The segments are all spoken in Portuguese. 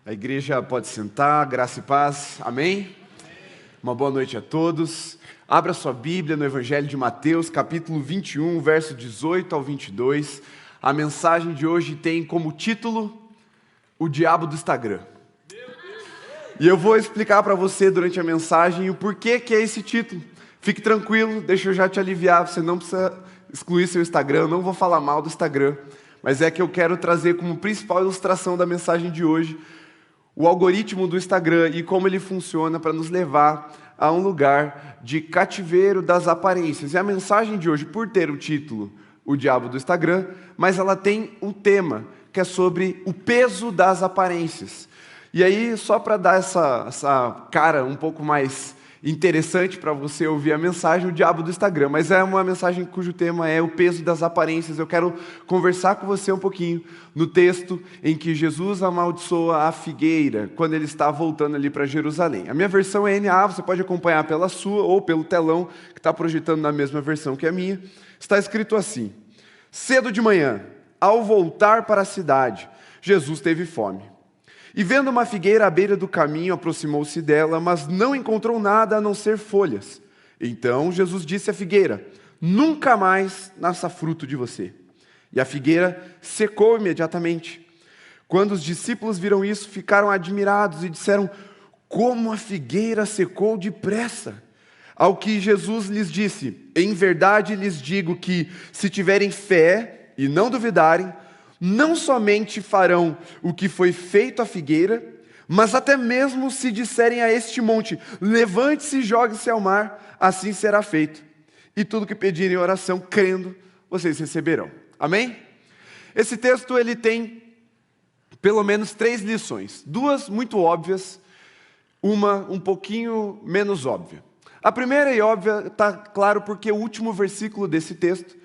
A igreja pode sentar, graça e paz, amém? Uma boa noite a todos. Abra sua Bíblia no Evangelho de Mateus, capítulo 21, verso 18 ao 22. A mensagem de hoje tem como título, O Diabo do Instagram. E eu vou explicar para você durante a mensagem o porquê que é esse título. Fique tranquilo, deixa eu já te aliviar, você não precisa excluir seu Instagram, eu não vou falar mal do Instagram, mas é que eu quero trazer como principal ilustração da mensagem de hoje o algoritmo do Instagram e como ele funciona para nos levar a um lugar de cativeiro das aparências. E a mensagem de hoje, por ter o título O Diabo do Instagram, mas ela tem um tema que é sobre o peso das aparências. E aí, só para dar essa cara um pouco mais interessante para você ouvir a mensagem, o diabo do Instagram, mas é uma mensagem cujo tema é o peso das aparências. Eu quero conversar com você um pouquinho no texto em que Jesus amaldiçoa a figueira, quando ele está voltando ali para Jerusalém. A minha versão é NA, você pode acompanhar pela sua ou pelo telão, que está projetando na mesma versão que a minha. Está escrito assim: cedo de manhã, ao voltar para a cidade, Jesus teve fome. E vendo uma figueira à beira do caminho, aproximou-se dela, mas não encontrou nada a não ser folhas. Então Jesus disse à figueira: nunca mais nasça fruto de você. E a figueira secou imediatamente. Quando os discípulos viram isso, ficaram admirados e disseram: como a figueira secou depressa. Ao que Jesus lhes disse: em verdade lhes digo que, se tiverem fé e não duvidarem, não somente farão o que foi feito à figueira, mas até mesmo se disserem a este monte: levante-se e jogue-se ao mar, assim será feito. E tudo que pedirem em oração, crendo, vocês receberão. Amém? Esse texto ele tem pelo menos 3 lições. 2 muito óbvias, uma um pouquinho menos óbvia. A primeira e óbvia está claro porque o último versículo desse texto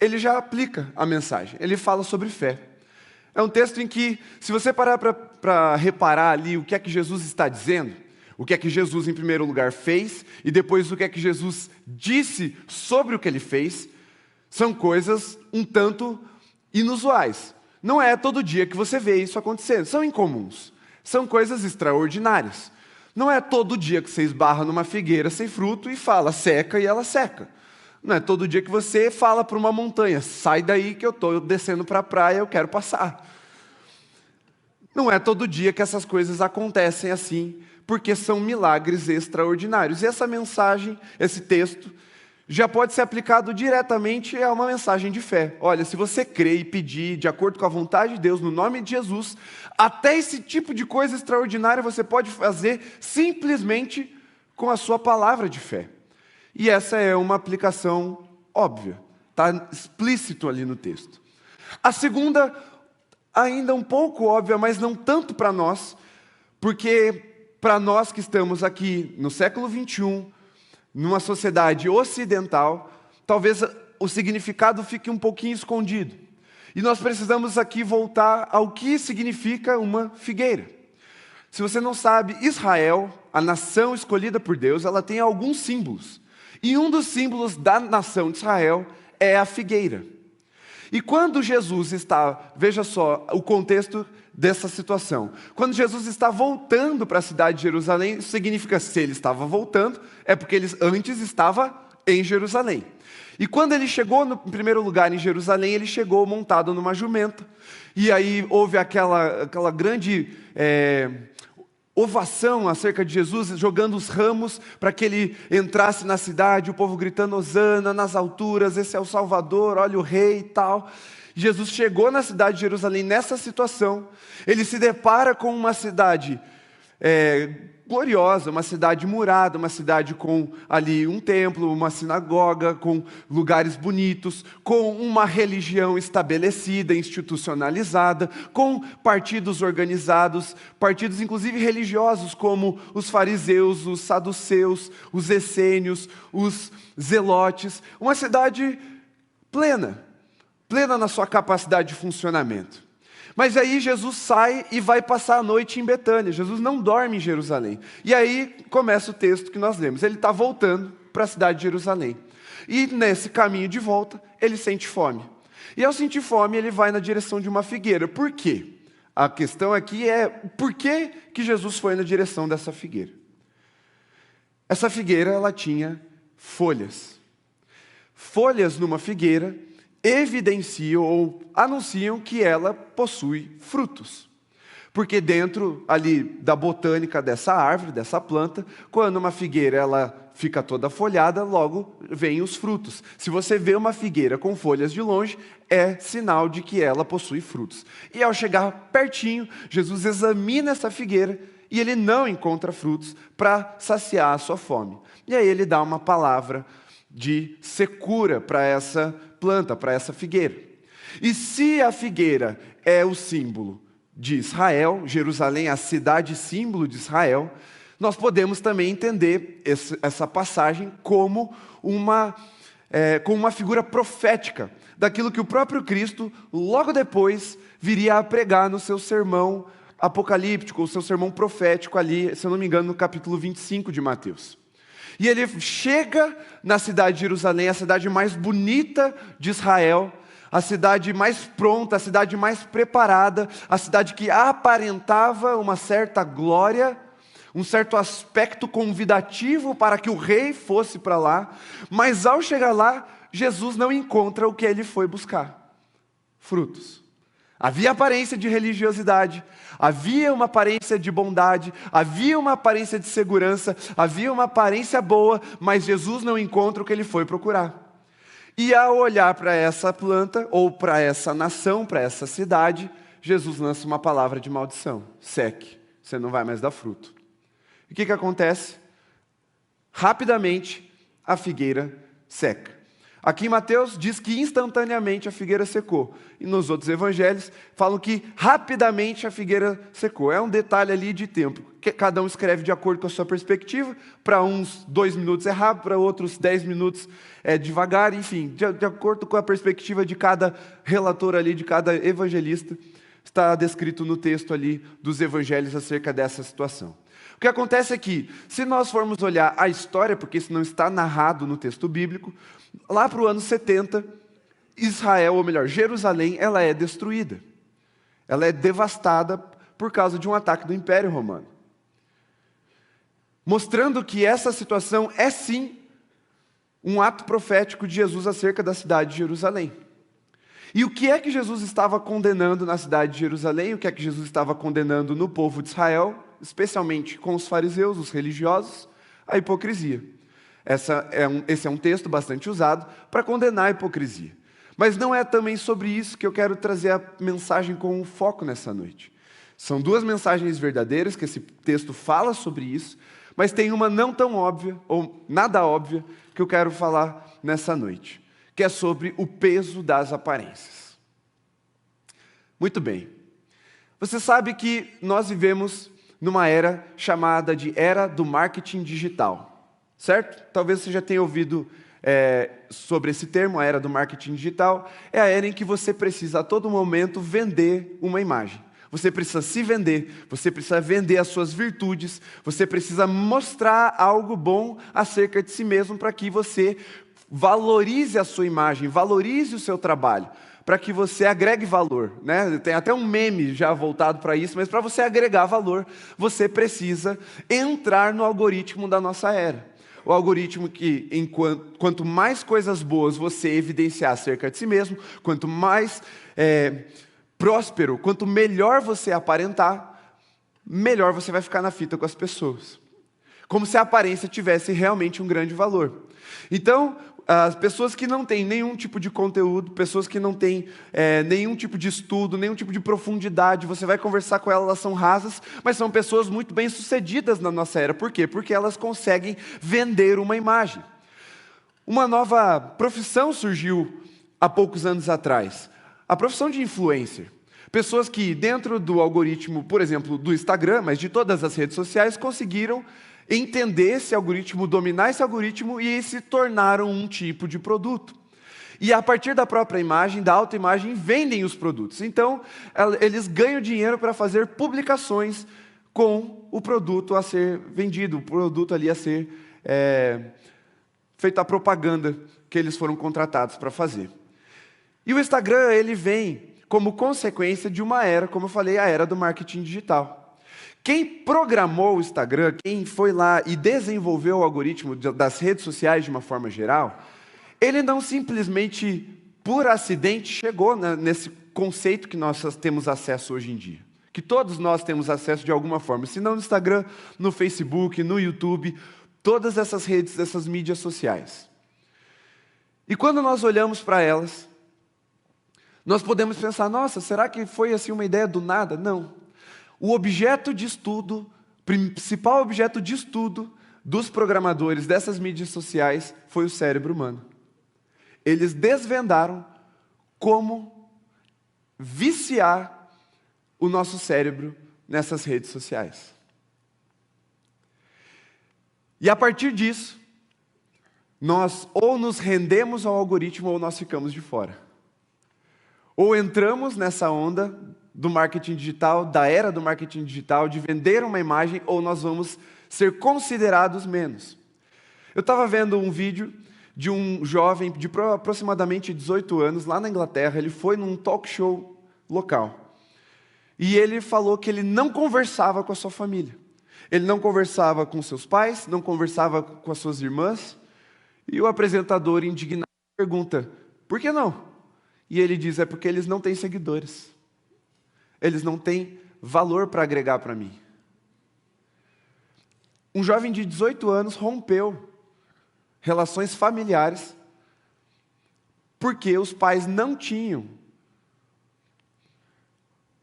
ele já aplica a mensagem, ele fala sobre fé. É um texto em que, se você parar para reparar ali o que é que Jesus está dizendo, o que é que Jesus, em primeiro lugar, fez, e depois o que é que Jesus disse sobre o que ele fez, são coisas um tanto inusuais. Não é todo dia que você vê isso acontecendo, são incomuns, são coisas extraordinárias. Não é todo dia que você esbarra numa figueira sem fruto e fala, seca, e ela seca. Não é todo dia que você fala para uma montanha: sai daí que eu estou descendo para a praia, eu quero passar. Não é todo dia que essas coisas acontecem assim, porque são milagres extraordinários. E essa mensagem, esse texto, já pode ser aplicado diretamente a uma mensagem de fé. Olha, se você crer e pedir de acordo com a vontade de Deus, no nome de Jesus, até esse tipo de coisa extraordinária você pode fazer simplesmente com a sua palavra de fé. E essa é uma aplicação óbvia, está explícito ali no texto. A segunda, ainda um pouco óbvia, mas não tanto para nós, porque para nós que estamos aqui no século 21, numa sociedade ocidental, talvez o significado fique um pouquinho escondido. E nós precisamos aqui voltar ao que significa uma figueira. Se você não sabe, Israel, a nação escolhida por Deus, ela tem alguns símbolos. E um dos símbolos da nação de Israel é a figueira. E quando Jesus está, veja só o contexto dessa situação. Quando Jesus está voltando para a cidade de Jerusalém, isso significa se ele estava voltando, é porque ele antes estava em Jerusalém. E quando ele chegou no primeiro lugar em Jerusalém, ele chegou montado numa jumenta. E aí houve aquela grande ovação acerca de Jesus, jogando os ramos para que ele entrasse na cidade, o povo gritando: hosana nas alturas, esse é o Salvador, olha o rei e tal. Jesus chegou na cidade de Jerusalém nessa situação, ele se depara com uma cidade gloriosa, uma cidade murada, uma cidade com ali um templo, uma sinagoga, com lugares bonitos, com uma religião estabelecida, institucionalizada, com partidos organizados, partidos inclusive religiosos como os fariseus, os saduceus, os essênios, os zelotes, uma cidade plena na sua capacidade de funcionamento. Mas aí Jesus sai e vai passar a noite em Betânia. Jesus não dorme em Jerusalém. E aí começa o texto que nós lemos. Ele está voltando para a cidade de Jerusalém. E nesse caminho de volta, ele sente fome. E ao sentir fome, ele vai na direção de uma figueira. Por quê? A questão aqui é por que que Jesus foi na direção dessa figueira. Essa figueira, ela tinha folhas. Folhas numa figueira evidenciam ou anunciam que ela possui frutos. Porque dentro ali da botânica dessa árvore, dessa planta, quando uma figueira ela fica toda folhada, logo vêm os frutos. Se você vê uma figueira com folhas de longe, é sinal de que ela possui frutos. E ao chegar pertinho, Jesus examina essa figueira e ele não encontra frutos para saciar a sua fome. E aí ele dá uma palavra de secura para essa planta, para essa figueira. E se a figueira é o símbolo de Israel, Jerusalém, a cidade símbolo de Israel, nós podemos também entender essa passagem como uma figura profética daquilo que o próprio Cristo, logo depois, viria a pregar no seu sermão apocalíptico, o seu sermão profético ali, se eu não me engano, no capítulo 25 de Mateus. E ele chega na cidade de Jerusalém, a cidade mais bonita de Israel, a cidade mais pronta, a cidade mais preparada, a cidade que aparentava uma certa glória, um certo aspecto convidativo para que o rei fosse para lá, mas ao chegar lá, Jesus não encontra o que ele foi buscar: frutos. Havia aparência de religiosidade, havia uma aparência de bondade, havia uma aparência de segurança, havia uma aparência boa, mas Jesus não encontra o que ele foi procurar. E ao olhar para essa planta, ou para essa nação, para essa cidade, Jesus lança uma palavra de maldição: seque, você não vai mais dar fruto. E o que acontece? Rapidamente, a figueira seca. Aqui em Mateus diz que instantaneamente a figueira secou. E nos outros evangelhos falam que rapidamente a figueira secou. É um detalhe ali de tempo. Cada um escreve de acordo com a sua perspectiva. Para uns 2 minutos é rápido, para outros 10 minutos é devagar. Enfim, de acordo com a perspectiva de cada relator ali, de cada evangelista, está descrito no texto ali dos evangelhos acerca dessa situação. O que acontece é que, se nós formos olhar a história, porque isso não está narrado no texto bíblico, lá para o ano 70, Israel, ou melhor, Jerusalém, ela é destruída. Ela é devastada por causa de um ataque do Império Romano. Mostrando que essa situação é sim um ato profético de Jesus acerca da cidade de Jerusalém. E o que é que Jesus estava condenando na cidade de Jerusalém? O que é que Jesus estava condenando no povo de Israel? Especialmente com os fariseus, os religiosos? A hipocrisia. Esse é um texto bastante usado para condenar a hipocrisia. Mas não é também sobre isso que eu quero trazer a mensagem com foco nessa noite. São 2 mensagens verdadeiras, que esse texto fala sobre isso, mas tem uma não tão óbvia, ou nada óbvia, que eu quero falar nessa noite, que é sobre o peso das aparências. Muito bem. Você sabe que nós vivemos numa era chamada de era do marketing digital. Certo? Talvez você já tenha ouvido sobre esse termo, a era do marketing digital. É a era em que você precisa a todo momento vender uma imagem. Você precisa se vender, você precisa vender as suas virtudes, você precisa mostrar algo bom acerca de si mesmo para que você valorize a sua imagem, valorize o seu trabalho, para que você agregue valor, né? Tem até um meme já voltado para isso, mas para você agregar valor, você precisa entrar no algoritmo da nossa era. O algoritmo que, quanto mais coisas boas você evidenciar acerca de si mesmo, quanto mais próspero, quanto melhor você aparentar, melhor você vai ficar na fita com as pessoas. Como se a aparência tivesse realmente um grande valor. Então, as pessoas que não têm nenhum tipo de conteúdo, pessoas que não têm nenhum tipo de estudo, nenhum tipo de profundidade, você vai conversar com elas são rasas, mas são pessoas muito bem sucedidas na nossa era. Por quê? Porque elas conseguem vender uma imagem. Uma nova profissão surgiu há poucos anos atrás, a profissão de influencer. Pessoas que dentro do algoritmo, por exemplo, do Instagram, mas de todas as redes sociais, conseguiram entender esse algoritmo, dominar esse algoritmo e se tornaram um tipo de produto. E a partir da própria imagem, da autoimagem, vendem os produtos. Então, eles ganham dinheiro para fazer publicações com o produto a ser vendido, o produto ali a ser feita a propaganda que eles foram contratados para fazer. E o Instagram, ele vem como consequência de uma era, como eu falei, a era do marketing digital. Quem programou o Instagram, quem foi lá e desenvolveu o algoritmo das redes sociais de uma forma geral, ele não simplesmente, por acidente, chegou nesse conceito que nós temos acesso hoje em dia. Que todos nós temos acesso de alguma forma, se não no Instagram, no Facebook, no YouTube, todas essas redes, essas mídias sociais. E quando nós olhamos para elas, nós podemos pensar, nossa, será que foi assim uma ideia do nada? Não. O objeto de estudo, principal objeto de estudo dos programadores dessas mídias sociais foi o cérebro humano. Eles desvendaram como viciar o nosso cérebro nessas redes sociais. E a partir disso, nós ou nos rendemos ao algoritmo ou nós ficamos de fora. Ou entramos nessa onda do marketing digital, da era do marketing digital, de vender uma imagem, ou nós vamos ser considerados menos. Eu estava vendo um vídeo de um jovem de aproximadamente 18 anos, lá na Inglaterra. Ele foi num talk show local. E ele falou que ele não conversava com a sua família. Ele não conversava com seus pais, não conversava com as suas irmãs. E o apresentador, indignado, pergunta, por que não? E ele diz, é porque eles não têm seguidores. Eles não têm valor para agregar para mim. Um jovem de 18 anos rompeu relações familiares porque os pais não tinham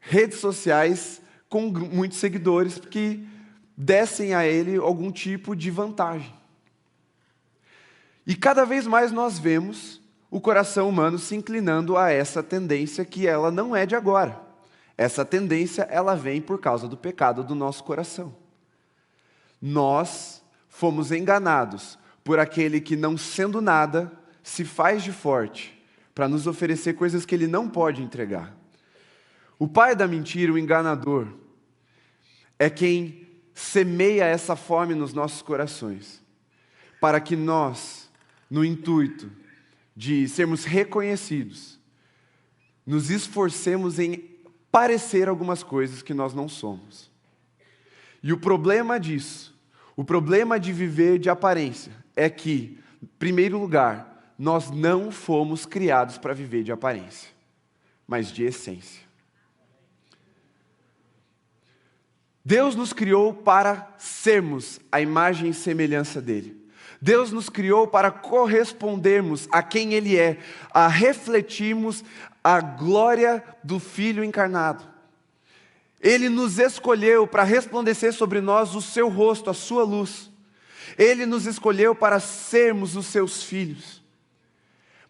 redes sociais com muitos seguidores que dessem a ele algum tipo de vantagem. E cada vez mais nós vemos o coração humano se inclinando a essa tendência que ela não é de agora. Essa tendência, ela vem por causa do pecado do nosso coração. Nós fomos enganados por aquele que, não sendo nada, se faz de forte para nos oferecer coisas que ele não pode entregar. O pai da mentira, o enganador, é quem semeia essa fome nos nossos corações, para que nós, no intuito de sermos reconhecidos, nos esforcemos em parecer algumas coisas que nós não somos. E o problema disso, o problema de viver de aparência, é que, em primeiro lugar, nós não fomos criados para viver de aparência, mas de essência. Deus nos criou para sermos a imagem e semelhança dele. Deus nos criou para correspondermos a quem Ele é, a refletirmos a glória do Filho encarnado. Ele nos escolheu para resplandecer sobre nós o seu rosto, a sua luz. Ele nos escolheu para sermos os seus filhos.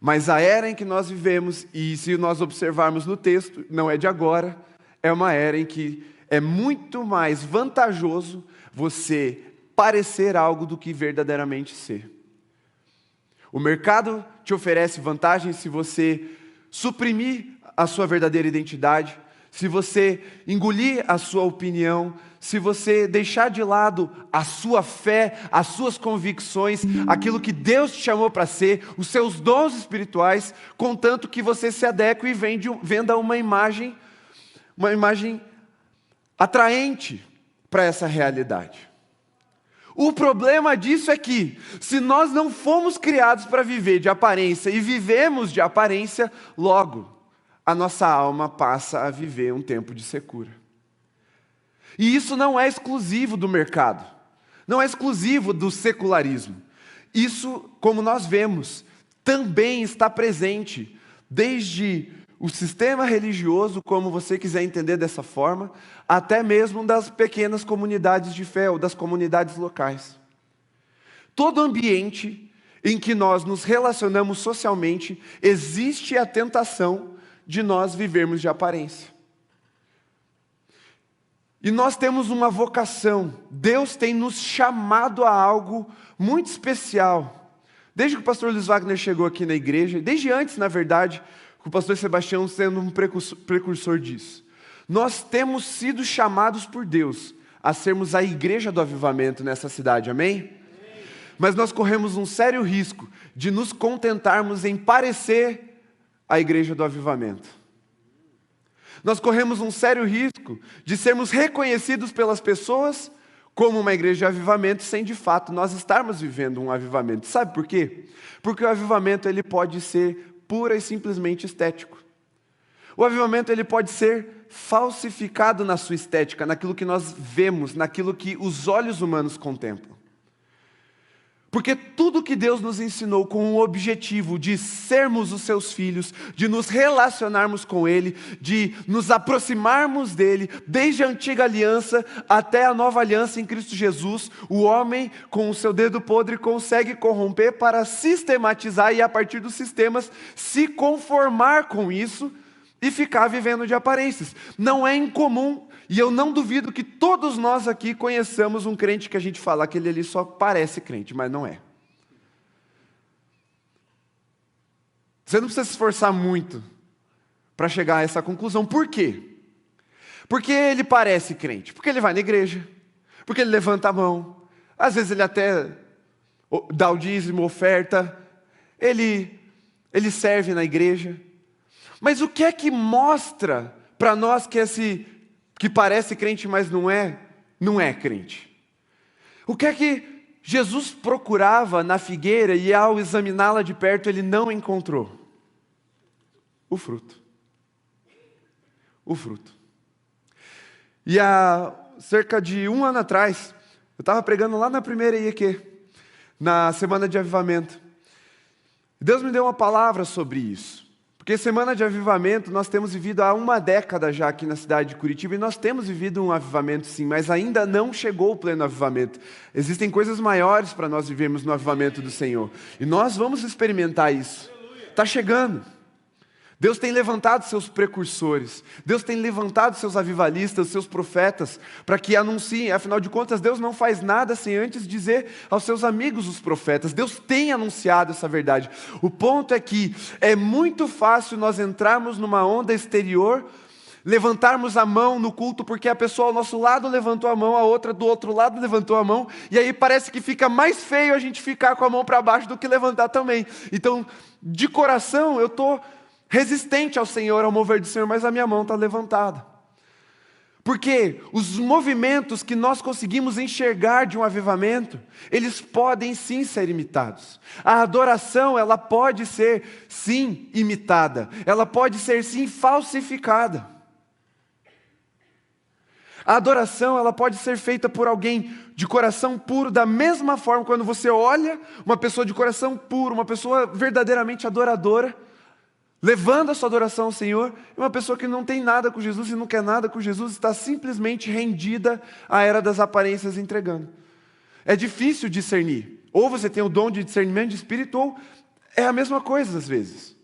Mas a era em que nós vivemos, e se nós observarmos no texto, não é de agora, é uma era em que é muito mais vantajoso você parecer algo do que verdadeiramente ser. O mercado te oferece vantagens se você suprimir a sua verdadeira identidade, se você engolir a sua opinião, se você deixar de lado a sua fé, as suas convicções, aquilo que Deus te chamou para ser, os seus dons espirituais, contanto que você se adeque e venda uma imagem atraente para essa realidade. O problema disso é que, se nós não fomos criados para viver de aparência e vivemos de aparência, logo a nossa alma passa a viver um tempo de secura. E isso não é exclusivo do mercado, não é exclusivo do secularismo. Isso, como nós vemos, também está presente desde o sistema religioso, como você quiser entender dessa forma, até mesmo das pequenas comunidades de fé ou das comunidades locais. Todo ambiente em que nós nos relacionamos socialmente, existe a tentação de nós vivermos de aparência. E nós temos uma vocação, Deus tem nos chamado a algo muito especial. Desde que o pastor Luiz Wagner chegou aqui na igreja, desde antes, na verdade, com o pastor Sebastião sendo um precursor disso. Nós temos sido chamados por Deus a sermos a igreja do avivamento nessa cidade, amém? Mas nós corremos um sério risco de nos contentarmos em parecer a igreja do avivamento. Nós corremos um sério risco de sermos reconhecidos pelas pessoas como uma igreja de avivamento, sem de fato nós estarmos vivendo um avivamento. Sabe por quê? Porque o avivamento ele pode ser pura e simplesmente estético. O avivamento ele pode ser falsificado na sua estética, naquilo que nós vemos, naquilo que os olhos humanos contemplam. Porque tudo que Deus nos ensinou com o objetivo de sermos os seus filhos, de nos relacionarmos com Ele, de nos aproximarmos dEle, desde a antiga aliança até a nova aliança em Cristo Jesus, o homem com o seu dedo podre consegue corromper para sistematizar e a partir dos sistemas se conformar com isso e ficar vivendo de aparências. Não é incomum, e eu não duvido que todos nós aqui conheçamos um crente que a gente fala que ele ali só parece crente, mas não é. Você não precisa se esforçar muito para chegar a essa conclusão. Por quê? Porque ele parece crente, porque ele vai na igreja, porque ele levanta a mão, às vezes ele até dá o dízimo, oferta, ele serve na igreja. Mas o que é que mostra para nós que parece crente, mas não é crente? O que é que Jesus procurava na figueira e ao examiná-la de perto ele não encontrou? O fruto. O fruto. E há cerca de 1 ano atrás, eu estava pregando lá na primeira IEQ, na semana de avivamento. Deus me deu uma palavra sobre isso. Porque semana de avivamento, nós temos vivido há 1 década já aqui na cidade de Curitiba, e nós temos vivido um avivamento sim, mas ainda não chegou o pleno avivamento. Existem coisas maiores para nós vivermos no avivamento do Senhor, e nós vamos experimentar isso. Está chegando. Deus tem levantado seus precursores, Deus tem levantado seus avivalistas, seus profetas, para que anunciem. Afinal de contas, Deus não faz nada sem antes dizer aos seus amigos os profetas. Deus tem anunciado essa verdade. O ponto é que é muito fácil nós entrarmos numa onda exterior, levantarmos a mão no culto, porque a pessoa ao nosso lado levantou a mão, a outra do outro lado levantou a mão, e aí parece que fica mais feio a gente ficar com a mão para baixo do que levantar também. Então, de coração, eu estou resistente ao Senhor, ao mover do Senhor, mas a minha mão está levantada. Porque os movimentos que nós conseguimos enxergar de um avivamento, eles podem sim ser imitados. A adoração, ela pode ser sim imitada, ela pode ser sim falsificada. A adoração, ela pode ser feita por alguém de coração puro, da mesma forma quando você olha uma pessoa de coração puro, uma pessoa verdadeiramente adoradora, levando a sua adoração ao Senhor, e uma pessoa que não tem nada com Jesus e não quer nada com Jesus, está simplesmente rendida à era das aparências entregando. É difícil discernir. Ou você tem o dom de discernimento de espírito, ou é a mesma coisa às vezes.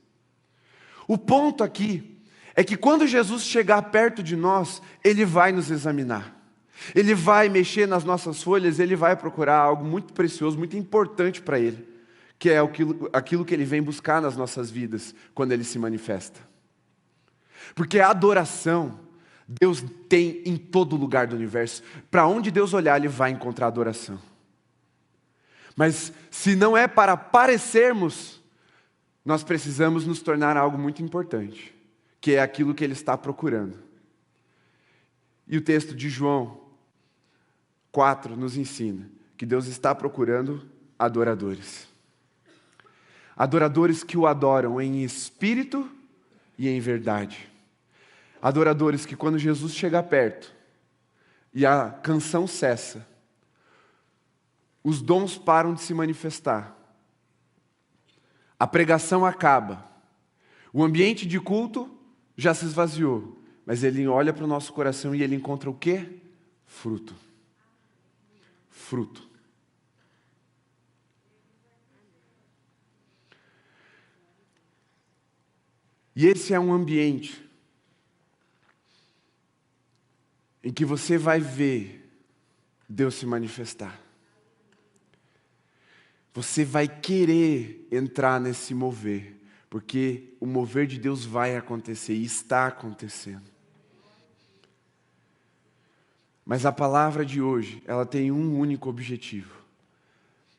O ponto aqui é que quando Jesus chegar perto de nós, Ele vai nos examinar. Ele vai mexer nas nossas folhas, Ele vai procurar algo muito precioso, muito importante para Ele, que é aquilo que Ele vem buscar nas nossas vidas, quando Ele se manifesta. Porque a adoração, Deus tem em todo lugar do universo. Para onde Deus olhar, Ele vai encontrar adoração. Mas se não é para parecermos, nós precisamos nos tornar algo muito importante, que é aquilo que Ele está procurando. E o texto de João 4 nos ensina que Deus está procurando adoradores. Adoradores que o adoram em espírito e em verdade. Adoradores que quando Jesus chega perto e a canção cessa, os dons param de se manifestar, a pregação acaba, o ambiente de culto já se esvaziou, mas Ele olha para o nosso coração e Ele encontra o quê? Fruto. Fruto. E esse é um ambiente em que você vai ver Deus se manifestar. Você vai querer entrar nesse mover, porque o mover de Deus vai acontecer e está acontecendo. Mas a palavra de hoje, ela tem um único objetivo: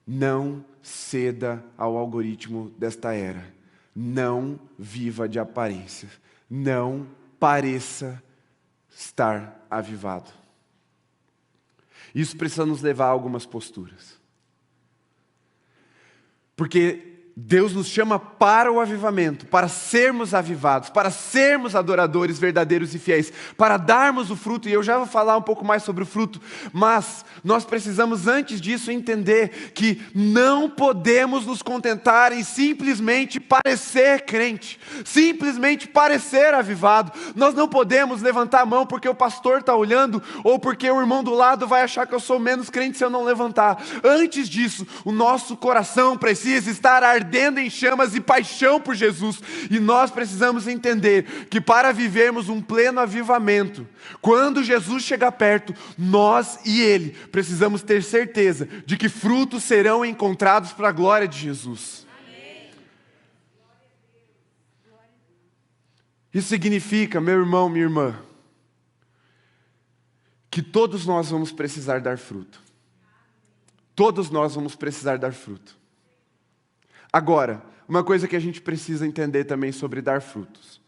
não ceda ao algoritmo desta era. Não viva de aparências. Não pareça estar avivado. Isso precisa nos levar a algumas posturas. Porque Deus nos chama para o avivamento, para sermos avivados, para sermos adoradores verdadeiros e fiéis, para darmos o fruto, e eu já vou falar um pouco mais sobre o fruto, mas nós precisamos antes disso entender que não podemos nos contentar em simplesmente parecer crente, simplesmente parecer avivado. Nós não podemos levantar a mão porque o pastor está olhando, ou porque o irmão do lado vai achar que eu sou menos crente se eu não levantar. Antes disso, o nosso coração precisa estar ardendo em chamas e paixão por Jesus. E nós precisamos entender que para vivermos um pleno avivamento, quando Jesus chegar perto, nós e Ele precisamos ter certeza de que frutos serão encontrados para a glória de Jesus. Amém. Isso significa, meu irmão, minha irmã, que todos nós vamos precisar dar fruto. Todos nós vamos precisar dar fruto. Agora, uma coisa que a gente precisa entender também sobre dar frutos.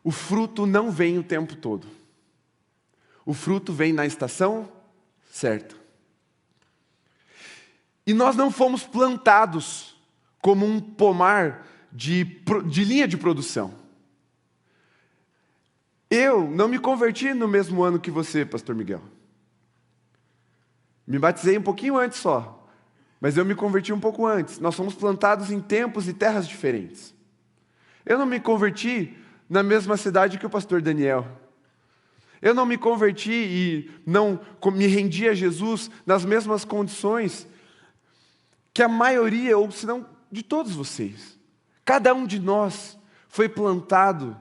O fruto não vem o tempo todo. O fruto vem na estação certa. E nós não fomos plantados como um pomar de linha de produção. Eu não me converti no mesmo ano que você, pastor Miguel. Me batizei um pouquinho antes só. Mas eu me converti um pouco antes. Nós fomos plantados em tempos e terras diferentes. Eu não me converti na mesma cidade que o pastor Daniel. Eu não me converti e não me rendi a Jesus nas mesmas condições que a maioria, ou se não, de todos vocês. Cada um de nós foi plantado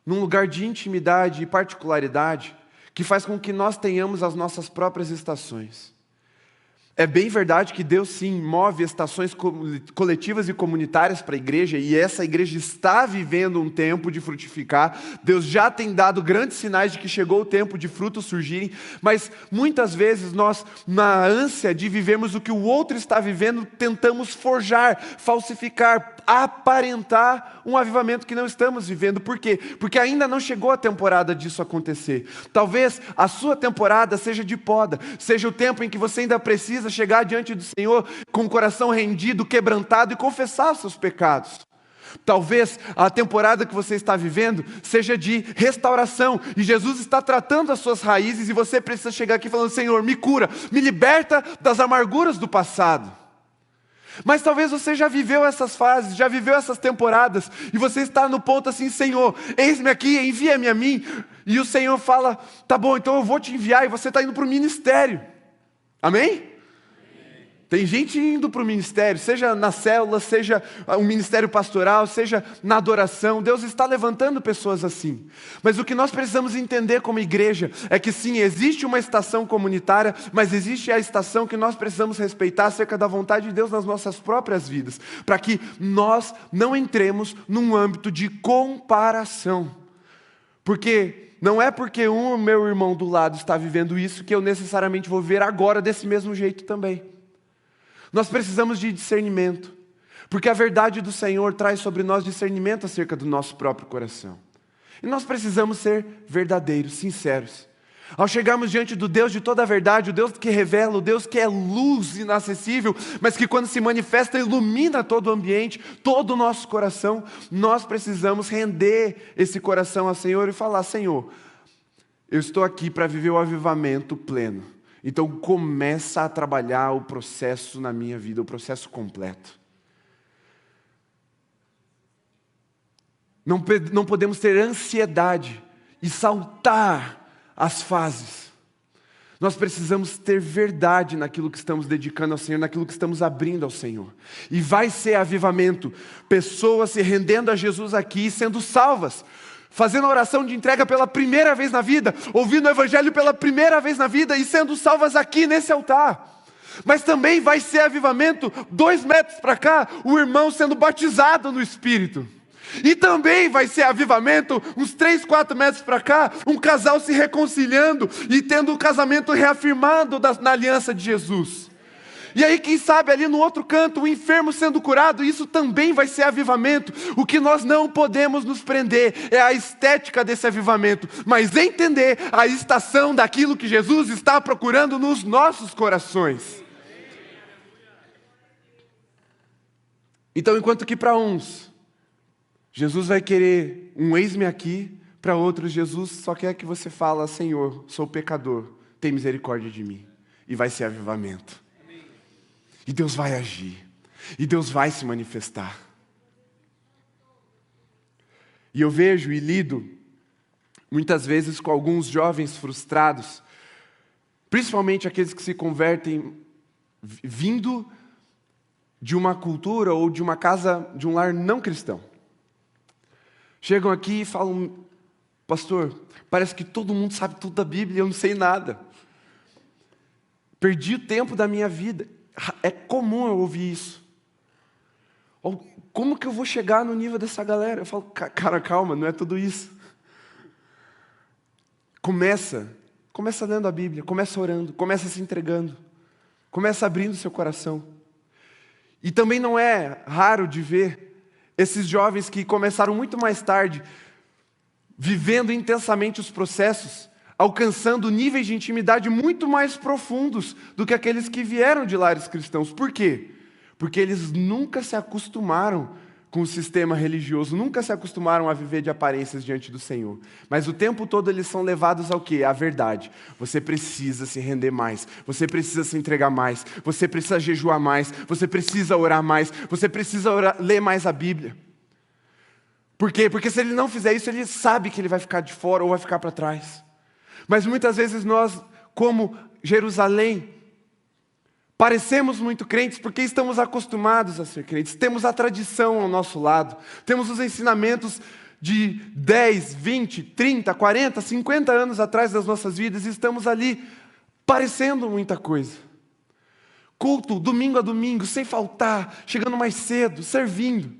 num lugar de intimidade e particularidade que faz com que nós tenhamos as nossas próprias estações. É bem verdade que Deus sim move estações coletivas e comunitárias para a igreja, e essa igreja está vivendo um tempo de frutificar. Deus já tem dado grandes sinais de que chegou o tempo de frutos surgirem, mas muitas vezes nós, na ânsia de vivermos o que o outro está vivendo, tentamos forjar, falsificar, aparentar um avivamento que não estamos vivendo. Por quê? Porque ainda não chegou a temporada disso acontecer. Talvez a sua temporada seja de poda, seja o tempo em que você ainda precisa chegar diante do Senhor com o coração rendido, quebrantado e confessar os seus pecados. Talvez a temporada que você está vivendo seja de restauração, e Jesus está tratando as suas raízes, e você precisa chegar aqui falando: Senhor, me cura, me liberta das amarguras do passado. Mas talvez você já viveu essas fases, já viveu essas temporadas, e você está no ponto assim: Senhor, eis-me aqui, envia-me a mim. E o Senhor fala: tá bom, então eu vou te enviar, e você está indo para o ministério. Amém? Tem gente indo para o ministério, seja na célula, seja um ministério pastoral, seja na adoração. Deus está levantando pessoas assim. Mas o que nós precisamos entender como igreja é que sim, existe uma estação comunitária, mas existe a estação que nós precisamos respeitar acerca da vontade de Deus nas nossas próprias vidas, para que nós não entremos num âmbito de comparação. Porque não é porque o meu irmão do lado está vivendo isso que eu necessariamente vou ver agora desse mesmo jeito também. Nós precisamos de discernimento, porque a verdade do Senhor traz sobre nós discernimento acerca do nosso próprio coração. E nós precisamos ser verdadeiros, sinceros. Ao chegarmos diante do Deus de toda a verdade, o Deus que revela, o Deus que é luz inacessível, mas que quando se manifesta ilumina todo o ambiente, todo o nosso coração, nós precisamos render esse coração ao Senhor e falar: Senhor, eu estou aqui para viver o avivamento pleno. Então começa a trabalhar o processo na minha vida, o processo completo. Não podemos ter ansiedade e saltar as fases. Nós precisamos ter verdade naquilo que estamos dedicando ao Senhor, naquilo que estamos abrindo ao Senhor. E vai ser avivamento, pessoas se rendendo a Jesus aqui e sendo salvas, fazendo a oração de entrega pela primeira vez na vida, ouvindo o Evangelho pela primeira vez na vida e sendo salvas aqui nesse altar. Mas também vai ser avivamento 2 metros para cá, o irmão sendo batizado no Espírito. E também vai ser avivamento uns 3, 4 metros para cá, um casal se reconciliando e tendo o casamento reafirmado na aliança de Jesus. E aí, quem sabe, ali no outro canto, o enfermo sendo curado, isso também vai ser avivamento. O que nós não podemos nos prender é a estética desse avivamento, mas entender a estação daquilo que Jesus está procurando nos nossos corações. Então, enquanto que para uns, Jesus vai querer um eis-me aqui, para outros, Jesus só quer que você fale: Senhor, sou pecador, tem misericórdia de mim. E vai ser avivamento. E Deus vai agir. E Deus vai se manifestar. E eu vejo e lido, muitas vezes, com alguns jovens frustrados, principalmente aqueles que se convertem vindo de uma cultura ou de uma casa, de um lar não cristão. Chegam aqui e falam: pastor, parece que todo mundo sabe tudo da Bíblia e eu não sei nada. Perdi o tempo da minha vida. É comum eu ouvir isso. Como que eu vou chegar no nível dessa galera? Eu falo: cara, calma, não é tudo isso. Começa lendo a Bíblia, começa orando, começa se entregando, começa abrindo seu coração. E também não é raro de ver esses jovens que começaram muito mais tarde, vivendo intensamente os processos, alcançando níveis de intimidade muito mais profundos do que aqueles que vieram de lares cristãos. Por quê? Porque eles nunca se acostumaram com o sistema religioso, nunca se acostumaram a viver de aparências diante do Senhor. Mas o tempo todo eles são levados ao quê? À verdade. Você precisa se render mais, você precisa se entregar mais, você precisa jejuar mais, você precisa orar mais, você precisa ler mais a Bíblia. Por quê? Porque se ele não fizer isso, ele sabe que ele vai ficar de fora ou vai ficar para trás. Mas muitas vezes nós, como Jerusalém, parecemos muito crentes porque estamos acostumados a ser crentes. Temos a tradição ao nosso lado. Temos os ensinamentos de 10, 20, 30, 40, 50 anos atrás das nossas vidas. E estamos ali parecendo muita coisa. Culto, domingo a domingo, sem faltar, chegando mais cedo, servindo.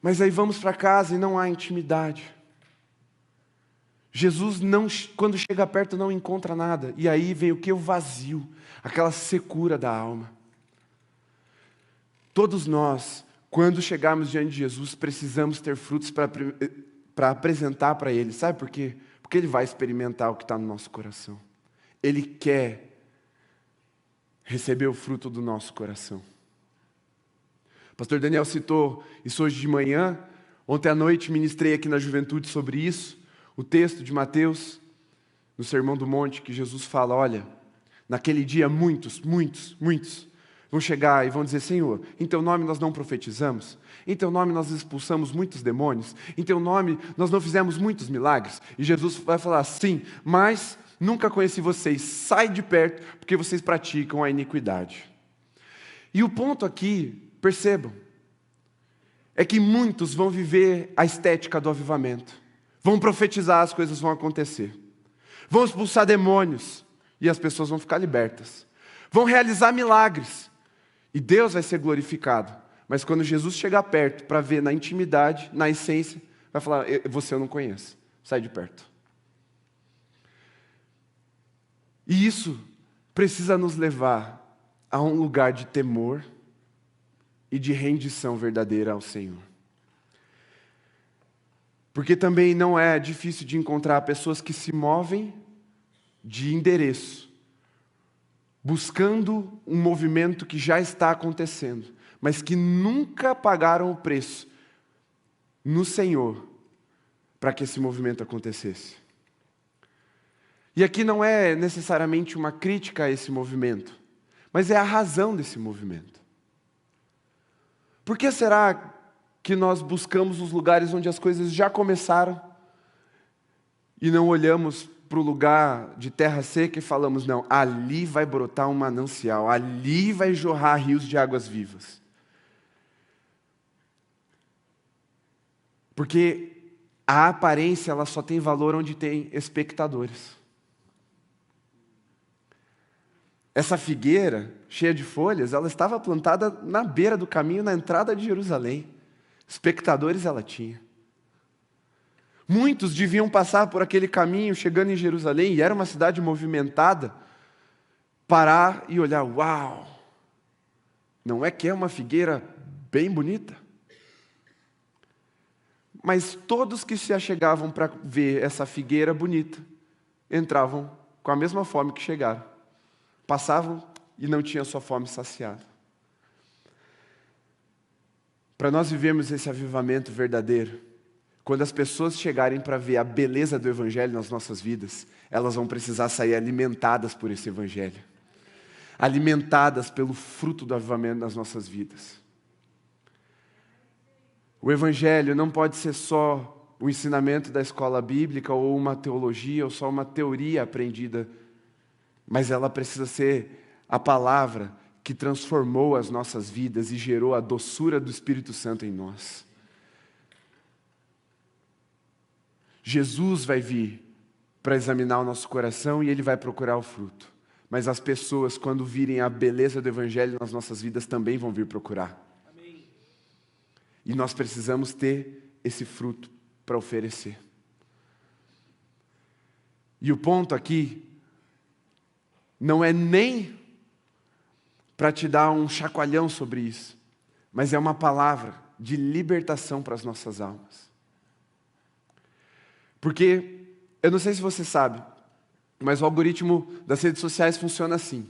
Mas aí vamos para casa e não há intimidade. Jesus, quando chega perto, não encontra nada. E aí vem o que? O vazio. Aquela secura da alma. Todos nós, quando chegarmos diante de Jesus, precisamos ter frutos para apresentar para Ele. Sabe por quê? Porque Ele vai experimentar o que está no nosso coração. Ele quer receber o fruto do nosso coração. O pastor Daniel citou isso hoje de manhã. Ontem à noite ministrei aqui na juventude sobre isso. O texto de Mateus, no Sermão do Monte, que Jesus fala: olha, naquele dia muitos vão chegar e vão dizer: Senhor, em Teu nome nós não profetizamos, em Teu nome nós expulsamos muitos demônios, em Teu nome nós não fizemos muitos milagres. E Jesus vai falar: sim, mas nunca conheci vocês, sai de perto, porque vocês praticam a iniquidade. E o ponto aqui, percebam, é que muitos vão viver a estética do avivamento, vão profetizar, as coisas vão acontecer, vão expulsar demônios, e as pessoas vão ficar libertas. Vão realizar milagres. E Deus vai ser glorificado. Mas quando Jesus chegar perto, para ver na intimidade, na essência, vai falar: você eu não conheço. Sai de perto. E isso precisa nos levar a um lugar de temor e de rendição verdadeira ao Senhor. Porque também não é difícil de encontrar pessoas que se movem de endereço, buscando um movimento que já está acontecendo, mas que nunca pagaram o preço no Senhor para que esse movimento acontecesse. E aqui não é necessariamente uma crítica a esse movimento, mas é a razão desse movimento. Por que será que nós buscamos os lugares onde as coisas já começaram e não olhamos para o lugar de terra seca e falamos: não, ali vai brotar um manancial, ali vai jorrar rios de águas vivas? Porque a aparência, ela só tem valor onde tem espectadores. Essa figueira, cheia de folhas, ela estava plantada na beira do caminho, na entrada de Jerusalém. Espectadores ela tinha. Muitos deviam passar por aquele caminho, chegando em Jerusalém, e era uma cidade movimentada, parar e olhar, uau, não é que é uma figueira bem bonita? Mas todos que se achegavam para ver essa figueira bonita, entravam com a mesma fome que chegaram. Passavam e não tinham sua fome saciada. Para nós vivermos esse avivamento verdadeiro, quando as pessoas chegarem para ver a beleza do Evangelho nas nossas vidas, elas vão precisar sair alimentadas por esse Evangelho. Alimentadas pelo fruto do avivamento nas nossas vidas. O Evangelho não pode ser só o ensinamento da escola bíblica ou uma teologia ou só uma teoria aprendida, mas ela precisa ser a palavra que transformou as nossas vidas e gerou a doçura do Espírito Santo em nós. Jesus vai vir para examinar o nosso coração e Ele vai procurar o fruto. Mas as pessoas, quando virem a beleza do Evangelho nas nossas vidas, também vão vir procurar. Amém. E nós precisamos ter esse fruto para oferecer. E o ponto aqui não é nem para te dar um chacoalhão sobre isso, mas é uma palavra de libertação para as nossas almas. Porque, eu não sei se você sabe, mas o algoritmo das redes sociais funciona assim.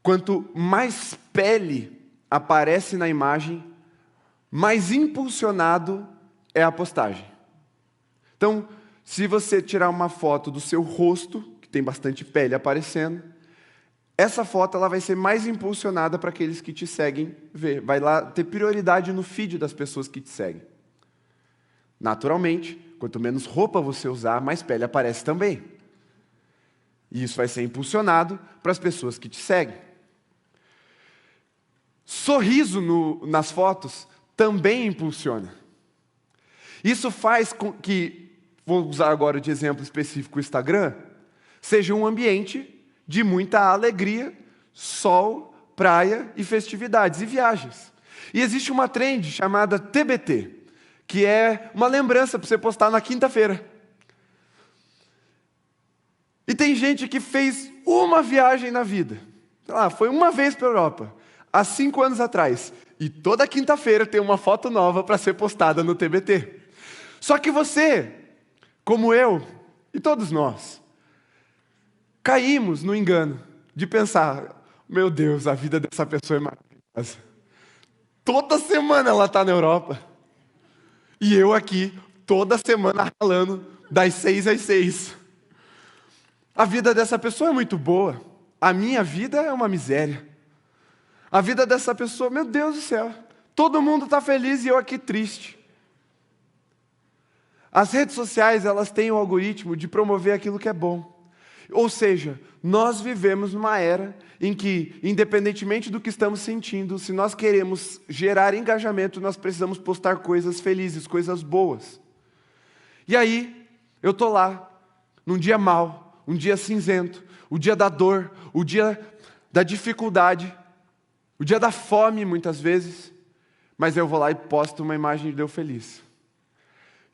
Quanto mais pele aparece na imagem, mais impulsionado é a postagem. Então, se você tirar uma foto do seu rosto, que tem bastante pele aparecendo, essa foto ela vai ser mais impulsionada para aqueles que te seguem ver. Vai lá ter prioridade no feed das pessoas que te seguem. Naturalmente, quanto menos roupa você usar, mais pele aparece também. E isso vai ser impulsionado para as pessoas que te seguem. Sorriso nas fotos também impulsiona. Isso faz com que, vou usar agora de exemplo específico o Instagram, seja um ambiente de muita alegria, sol, praia e festividades e viagens. E existe uma trend chamada TBT, que é uma lembrança para você postar na quinta-feira. E tem gente que fez uma viagem na vida. Sei lá, foi uma vez para a Europa, há 5 anos atrás. E toda quinta-feira tem uma foto nova para ser postada no TBT. Só que você, como eu e todos nós, caímos no engano de pensar, meu Deus, a vida dessa pessoa é maravilhosa. Toda semana ela está na Europa. E eu aqui, toda semana ralando, das 6 às 6. A vida dessa pessoa é muito boa. A minha vida é uma miséria. A vida dessa pessoa, meu Deus do céu. Todo mundo está feliz e eu aqui triste. As redes sociais, elas têm o algoritmo de promover aquilo que é bom. Ou seja, nós vivemos numa era em que, independentemente do que estamos sentindo, se nós queremos gerar engajamento, nós precisamos postar coisas felizes, coisas boas. E aí, eu estou lá, num dia mau, um dia cinzento, o dia da dor, o dia da dificuldade, o dia da fome, muitas vezes, mas eu vou lá e posto uma imagem de eu feliz.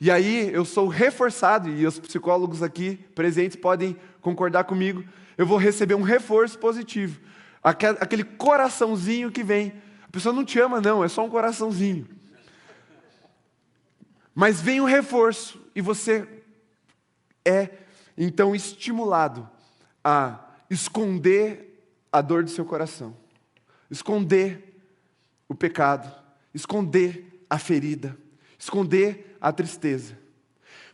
E aí eu sou reforçado, e os psicólogos aqui presentes podem concordar comigo, eu vou receber um reforço positivo. Aquele coraçãozinho que vem. A pessoa não te ama não, é só um coraçãozinho. Mas vem um reforço, e você é, então, estimulado a esconder a dor do seu coração. Esconder o pecado, esconder a ferida, esconder a tristeza.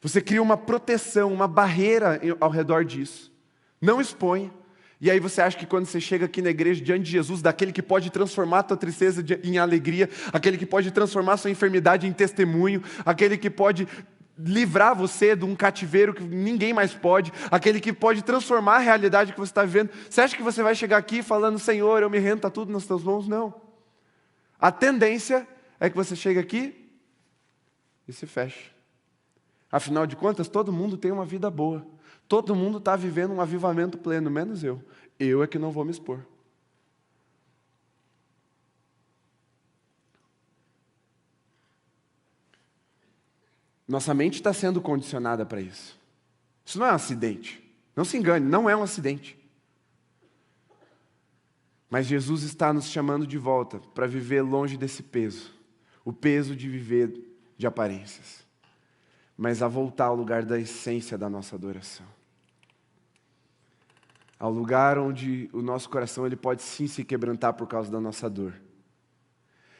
Você cria uma proteção, uma barreira ao redor disso. Não expõe. E aí você acha que quando você chega aqui na igreja, diante de Jesus, daquele que pode transformar a tua tristeza em alegria, aquele que pode transformar a sua enfermidade em testemunho, aquele que pode livrar você de um cativeiro que ninguém mais pode, aquele que pode transformar a realidade que você está vivendo. Você acha que você vai chegar aqui falando, Senhor, eu me rendo, está tudo nas tuas mãos? Não. A tendência é que você chegue aqui e se feche. Afinal de contas, todo mundo tem uma vida boa. Todo mundo está vivendo um avivamento pleno, menos eu. Eu é que não vou me expor. Nossa mente está sendo condicionada para isso. Isso não é um acidente. Não se engane, não é um acidente. Mas Jesus está nos chamando de volta para viver longe desse peso, o peso de viver de aparências, mas a voltar ao lugar da essência da nossa adoração. Ao lugar onde o nosso coração ele pode sim se quebrantar por causa da nossa dor.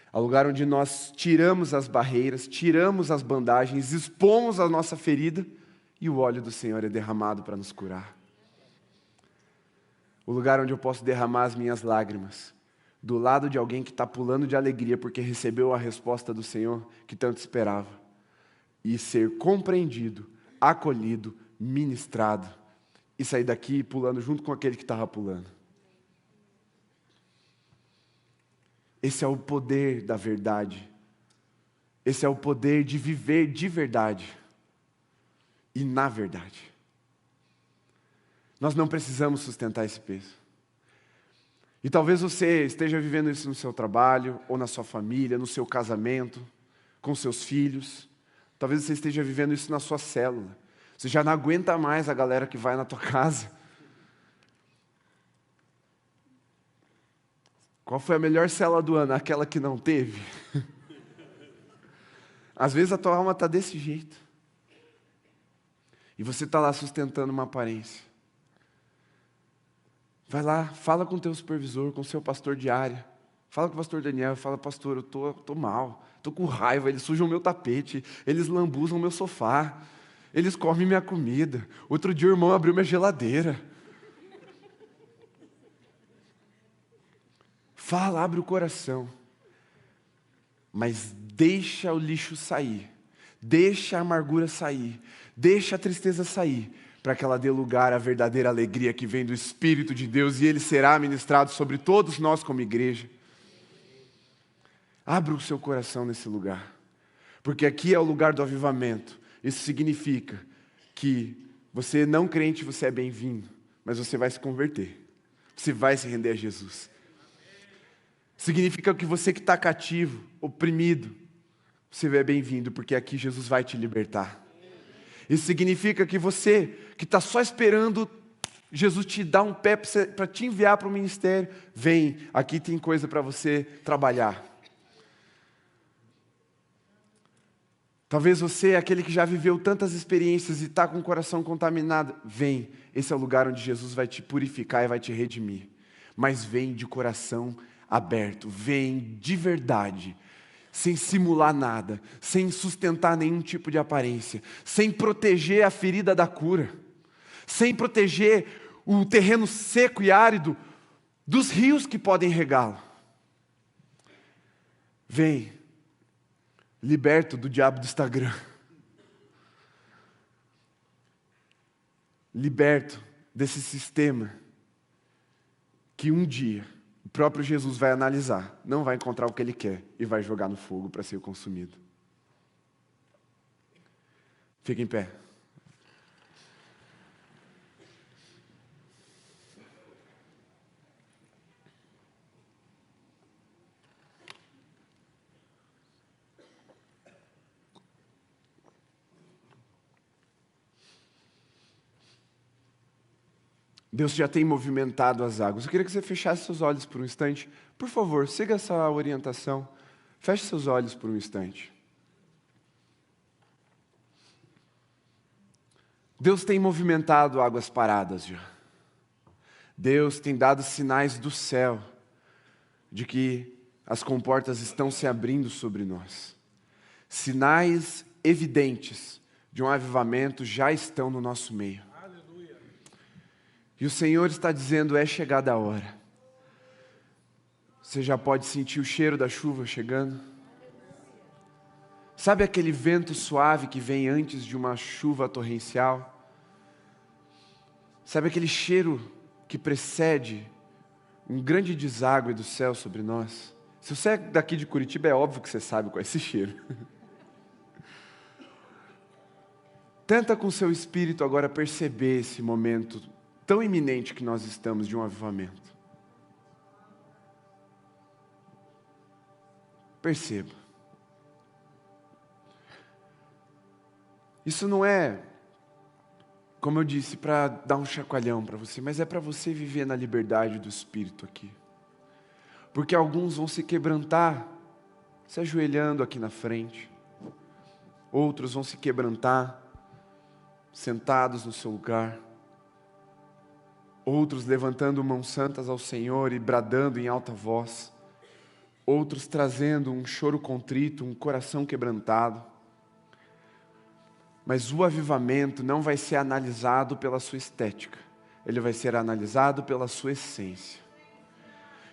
Ao lugar onde nós tiramos as barreiras, tiramos as bandagens, expomos a nossa ferida e o óleo do Senhor é derramado para nos curar. O lugar onde eu posso derramar as minhas lágrimas, do lado de alguém que está pulando de alegria porque recebeu a resposta do Senhor que tanto esperava. E ser compreendido, acolhido, ministrado. E sair daqui pulando junto com aquele que estava pulando. Esse é o poder da verdade. Esse é o poder de viver de verdade. E na verdade. Nós não precisamos sustentar esse peso. E talvez você esteja vivendo isso no seu trabalho, ou na sua família, no seu casamento, com seus filhos. Talvez você esteja vivendo isso na sua célula. Você já não aguenta mais a galera que vai na tua casa. Qual foi a melhor célula do ano? Aquela que não teve? Às vezes a tua alma está desse jeito. E você está lá sustentando uma aparência. Vai lá, fala com o teu supervisor, com o seu pastor de área. Fala com o pastor Daniel, fala, pastor, eu tô mal, estou com raiva, eles sujam o meu tapete, eles lambuzam o meu sofá, eles comem minha comida. Outro dia o irmão abriu minha geladeira. Fala, abre o coração. Mas deixa o lixo sair. Deixa a amargura sair. Deixa a tristeza sair. Para que ela dê lugar à verdadeira alegria que vem do Espírito de Deus. E Ele será ministrado sobre todos nós como igreja. Abra o seu coração nesse lugar. Porque aqui é o lugar do avivamento. Isso significa que você não crente, você é bem-vindo. Mas você vai se converter. Você vai se render a Jesus. Significa que você que está cativo, oprimido, você é bem-vindo, porque aqui Jesus vai te libertar. Isso significa que você que está só esperando Jesus te dar um pé para te enviar para o ministério, vem, aqui tem coisa para você trabalhar. Talvez você é aquele que já viveu tantas experiências e está com o coração contaminado. Vem, esse é o lugar onde Jesus vai te purificar e vai te redimir. Mas vem de coração aberto, vem de verdade, sem simular nada, sem sustentar nenhum tipo de aparência, sem proteger a ferida da cura, sem proteger o terreno seco e árido dos rios que podem regá-lo. Vem, liberto do diabo do Instagram, liberto desse sistema que um dia o próprio Jesus vai analisar, não vai encontrar o que ele quer e vai jogar no fogo para ser consumido. Fique em pé. Deus já tem movimentado as águas. Eu queria que você fechasse seus olhos por um instante. Por favor, siga essa orientação. Feche seus olhos por um instante. Deus tem movimentado águas paradas já. Deus tem dado sinais do céu de que as comportas estão se abrindo sobre nós. Sinais evidentes de um avivamento já estão no nosso meio. E o Senhor está dizendo, é chegada a hora. Você já pode sentir o cheiro da chuva chegando? Sabe aquele vento suave que vem antes de uma chuva torrencial? Sabe aquele cheiro que precede um grande deságue do céu sobre nós? Se você é daqui de Curitiba, é óbvio que você sabe qual é esse cheiro. Tenta com seu espírito agora perceber esse momento tão iminente que nós estamos de um avivamento. Perceba. Isso não é, como eu disse, para dar um chacoalhão para você, mas é para você viver na liberdade do Espírito aqui. porque alguns vão se quebrantar, se ajoelhando aqui na frente. Outros vão se quebrantar, sentados no seu lugar. Outros levantando mãos santas ao Senhor e bradando em alta voz. Outros trazendo um choro contrito, um coração quebrantado. Mas o avivamento não vai ser analisado pela sua estética. Ele vai ser analisado pela sua essência.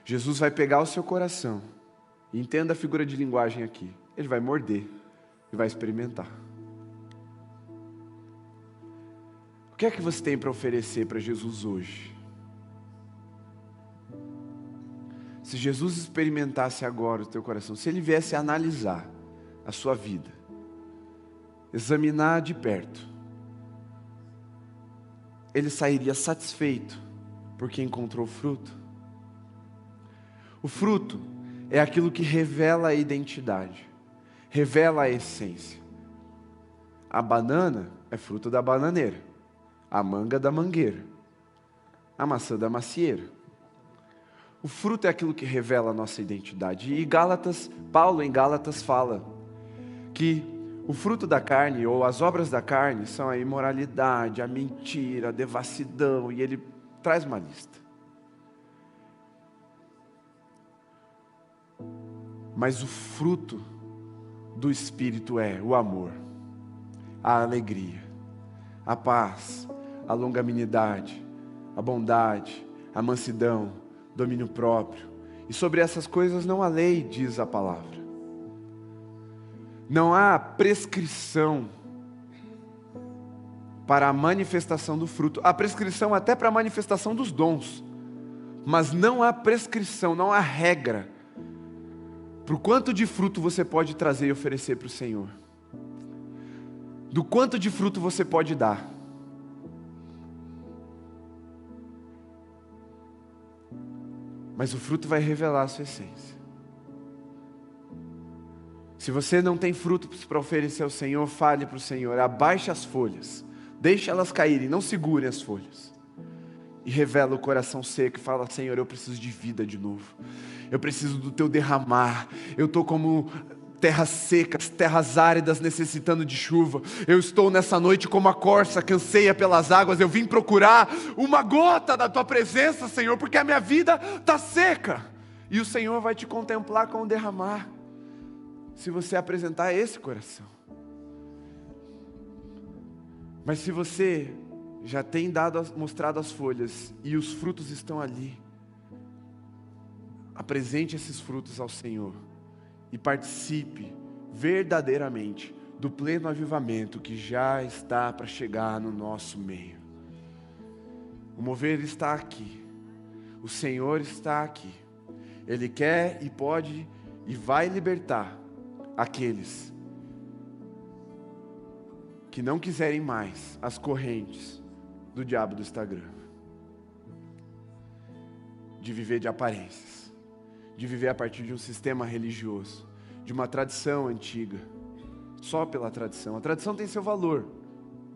Jesus vai pegar o seu coração. E entenda a figura de linguagem aqui. Ele vai morder e vai experimentar. O que é que você tem para oferecer para Jesus hoje? Se Jesus experimentasse agora o teu coração, se Ele viesse analisar a sua vida, examinar de perto, Ele sairia satisfeito porque encontrou fruto? O fruto é aquilo que revela a identidade, revela a essência. A banana é fruto da bananeira, a manga da mangueira, a maçã da macieira. O fruto é aquilo que revela a nossa identidade. E Paulo em Gálatas fala que o fruto da carne, ou as obras da carne, são a imoralidade, a mentira, a devassidão, e ele traz uma lista. Mas o fruto do Espírito é o amor, a alegria, a paz, a longanimidade, a bondade, a mansidão, domínio próprio. E sobre essas coisas não há lei, diz a palavra. Não há prescrição para a manifestação do fruto. Há prescrição até para a manifestação dos dons. Mas não há prescrição, não há regra para o quanto de fruto você pode trazer e oferecer para o Senhor. Do quanto de fruto você pode dar. Mas o fruto vai revelar a sua essência. Se você não tem frutos para oferecer ao Senhor, fale para o Senhor, abaixe as folhas, deixe elas caírem, não segure as folhas. E revela o coração seco e fala: Senhor, eu preciso de vida de novo. Eu preciso do teu derramar. Eu estou como terras secas, terras áridas necessitando de chuva. Eu estou nessa noite como a corça que anseia pelas águas. Eu vim procurar uma gota da tua presença, Senhor, porque a minha vida está seca. E o Senhor vai te contemplar com o derramar, se você apresentar esse coração. Mas se você já tem mostrado as folhas e os frutos estão ali, apresente esses frutos ao Senhor e participe verdadeiramente do pleno avivamento que já está para chegar no nosso meio. O mover está aqui, o Senhor está aqui. Ele quer e pode e vai libertar aqueles que não quiserem mais as correntes do diabo do Instagram, de viver de aparências, de viver a partir de um sistema religioso, de uma tradição antiga, só pela tradição. A tradição tem seu valor,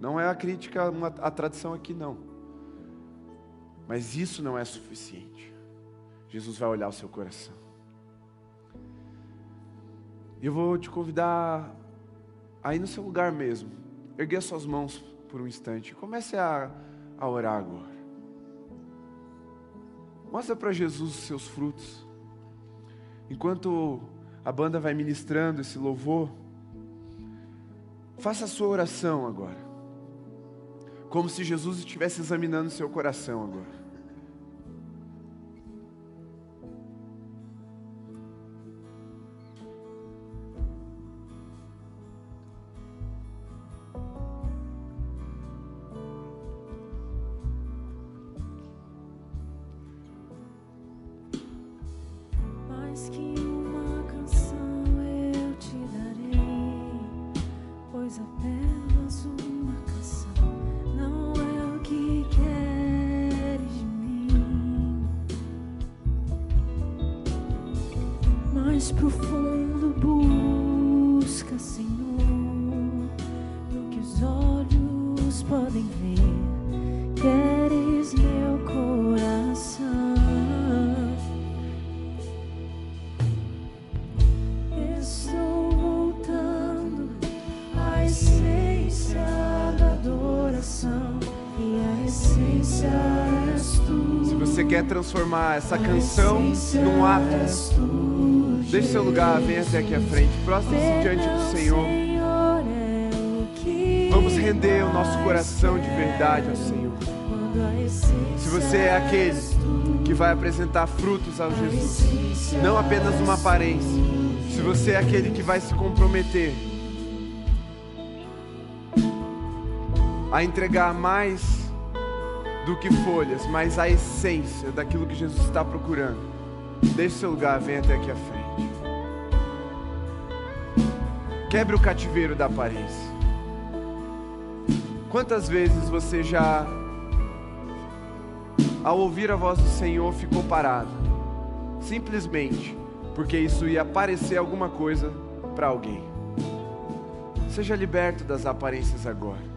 não é a crítica à tradição aqui não, mas isso não é suficiente. Jesus vai olhar o seu coração. E eu vou te convidar aí no seu lugar mesmo, erguer suas mãos por um instante, comece a orar agora. Mostra para Jesus os seus frutos. Enquanto a banda vai ministrando esse louvor, faça a sua oração agora, como se Jesus estivesse examinando o seu coração agora. Mais profundo busca, Senhor, do que os olhos podem ver. Queres meu coração, quer transformar essa canção num ato, deixe seu lugar, venha até aqui à frente, prostre-se diante do Senhor. Vamos render o nosso coração de verdade ao Senhor. Se você é aquele que vai apresentar frutos ao Jesus, não apenas uma aparência, se você é aquele que vai se comprometer a entregar mais do que folhas, mas a essência daquilo que Jesus está procurando, deixe seu lugar, venha até aqui à frente. Quebre o cativeiro da aparência. Quantas vezes você já, ao ouvir a voz do Senhor, ficou parado, simplesmente porque isso ia parecer alguma coisa para alguém? Seja liberto das aparências agora.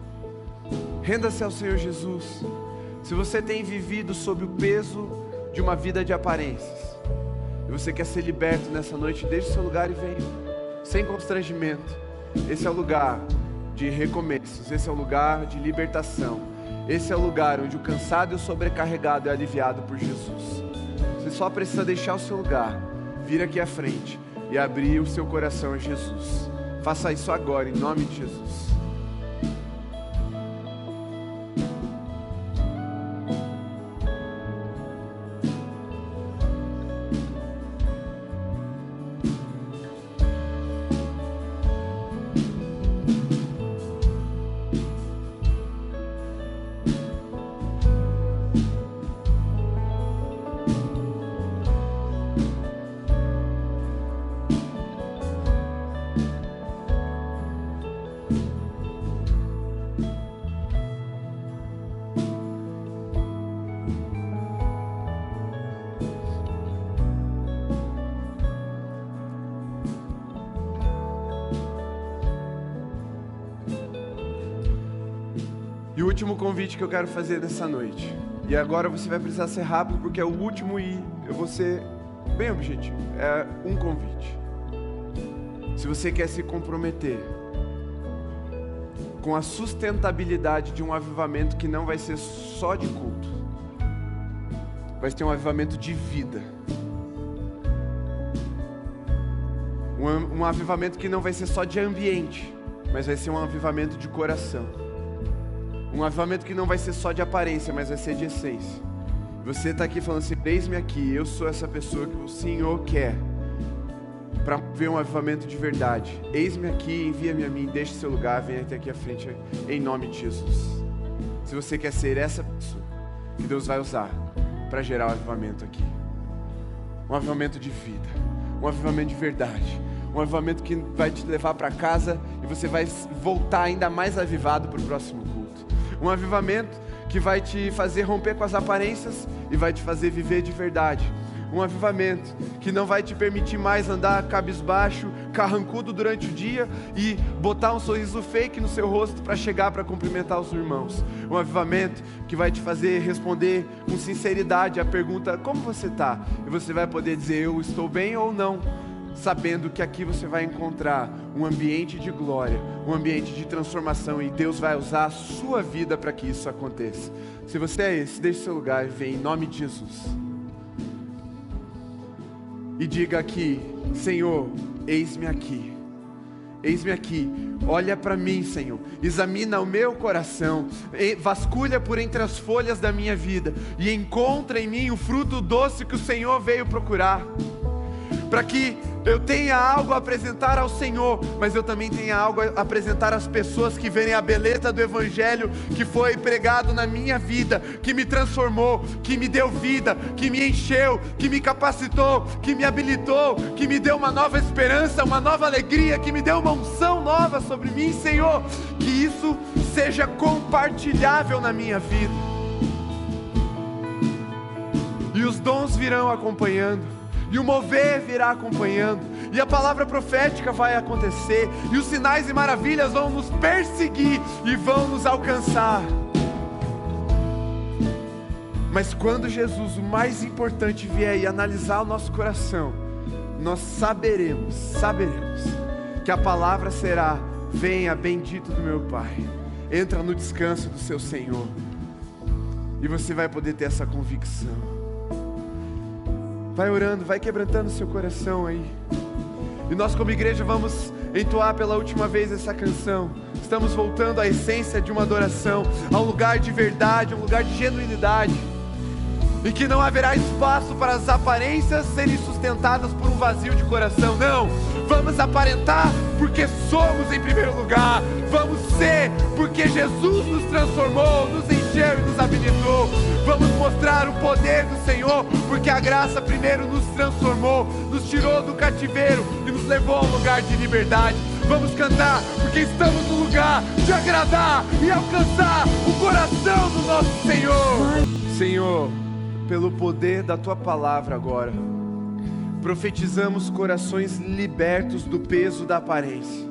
Renda-se ao Senhor Jesus. Se você tem vivido sob o peso de uma vida de aparências, e você quer ser liberto nessa noite, deixe seu lugar e venha, sem constrangimento. Esse é o lugar de recomeços, esse é o lugar de libertação, esse é o lugar onde o cansado e o sobrecarregado é aliviado por Jesus. Você só precisa deixar o seu lugar, vir aqui à frente e abrir o seu coração a Jesus. Faça isso agora, em nome de Jesus. E o último convite que eu quero fazer nessa noite, e agora você vai precisar ser rápido porque é o último e eu vou ser bem objetivo, é um convite. Se você quer se comprometer com a sustentabilidade de um avivamento que não vai ser só de culto, vai ser um avivamento de vida, um avivamento que não vai ser só de ambiente, mas vai ser um avivamento de coração. Um avivamento que não vai ser só de aparência, mas vai ser de essência. Você está aqui falando assim: eis-me aqui, eu sou essa pessoa que o Senhor quer para ver um avivamento de verdade. Eis-me aqui, envia-me a mim, deixe seu lugar, venha até aqui à frente, em nome de Jesus. Se você quer ser essa pessoa que Deus vai usar para gerar um avivamento aqui, um avivamento de vida, um avivamento de verdade, um avivamento que vai te levar para casa e você vai voltar ainda mais avivado para o próximo culto. Um avivamento que vai te fazer romper com as aparências e vai te fazer viver de verdade. Um avivamento que não vai te permitir mais andar cabisbaixo, carrancudo durante o dia e botar um sorriso fake no seu rosto para chegar para cumprimentar os irmãos. Um avivamento que vai te fazer responder com sinceridade a pergunta: como você está? E você vai poder dizer: eu estou bem ou não, sabendo que aqui você vai encontrar um ambiente de glória, um ambiente de transformação, e Deus vai usar a sua vida para que isso aconteça. Se você é esse, deixe seu lugar e vem em nome de Jesus. E diga aqui: Senhor, eis-me aqui. Eis-me aqui, olha para mim, Senhor, examina o meu coração, vasculha por entre as folhas da minha vida e encontra em mim o fruto doce que o Senhor veio procurar, para que eu tenha algo a apresentar ao Senhor, mas eu também tenha algo a apresentar às pessoas que verem a beleza do Evangelho que foi pregado na minha vida, que me transformou, que me deu vida, que me encheu, que me capacitou, que me habilitou, que me deu uma nova esperança, uma nova alegria, que me deu uma unção nova sobre mim, Senhor. Que isso seja compartilhável na minha vida, e os dons virão acompanhando, e o mover virá acompanhando, e a palavra profética vai acontecer, e os sinais e maravilhas vão nos perseguir e vão nos alcançar. Mas quando Jesus, o mais importante, vier e analisar o nosso coração, nós saberemos que a palavra será: venha, bendito do meu Pai, entra no descanso do seu Senhor. E você vai poder ter essa convicção. Vai orando, vai quebrantando seu coração aí. E nós como igreja vamos entoar pela última vez essa canção. Estamos voltando à essência de uma adoração, a um lugar de verdade, um lugar de genuinidade, e que não haverá espaço para as aparências serem sustentadas por um vazio de coração. Não, vamos aparentar porque somos em primeiro lugar. Vamos ser porque Jesus nos transformou, nos encheu e nos habilitou. Vamos mostrar o poder do Senhor porque a graça primeiro nos transformou, nos tirou do cativeiro e nos levou a um lugar de liberdade. Vamos cantar porque estamos no lugar de agradar e alcançar o coração do nosso Senhor. Senhor, pelo poder da Tua palavra agora, profetizamos corações libertos do peso da aparência,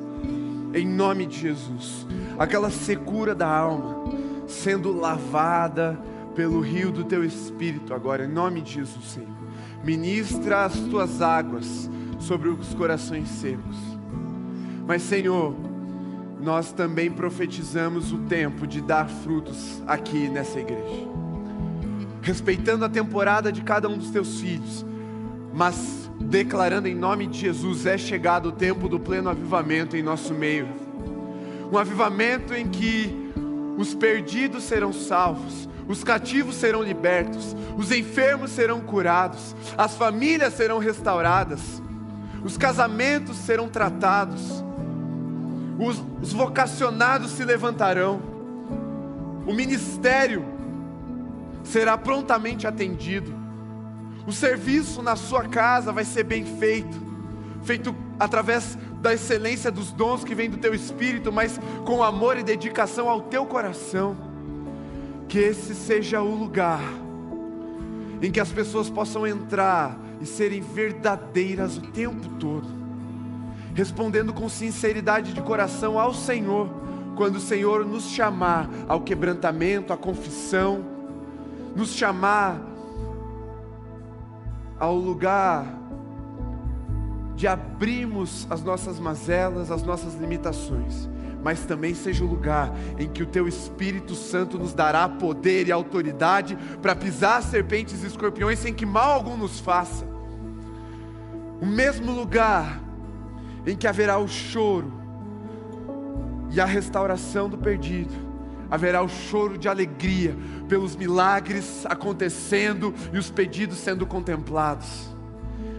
em nome de Jesus. Aquela secura da alma sendo lavada pelo rio do Teu Espírito agora, em nome de Jesus, Senhor. Ministra as Tuas águas sobre os corações secos. Mas, Senhor, nós também profetizamos o tempo de dar frutos aqui nessa igreja, respeitando a temporada de cada um dos Teus filhos, mas declarando em nome de Jesus: é chegado o tempo do pleno avivamento em nosso meio. Um avivamento em que os perdidos serão salvos, os cativos serão libertos, os enfermos serão curados, as famílias serão restauradas, os casamentos serão tratados, os vocacionados se levantarão, o ministério será prontamente atendido, o serviço na sua casa vai ser bem feito, feito através da excelência dos dons que vem do Teu Espírito, mas com amor e dedicação ao Teu coração. Que esse seja o lugar em que as pessoas possam entrar e serem verdadeiras o tempo todo, respondendo com sinceridade de coração ao Senhor, quando o Senhor nos chamar ao quebrantamento, à confissão, nos chamar ao lugar de abrirmos as nossas mazelas, as nossas limitações, mas também seja o lugar em que o Teu Espírito Santo nos dará poder e autoridade para pisar serpentes e escorpiões sem que mal algum nos faça. O mesmo lugar em que haverá o choro e a restauração do perdido, haverá o choro de alegria pelos milagres acontecendo e os pedidos sendo contemplados,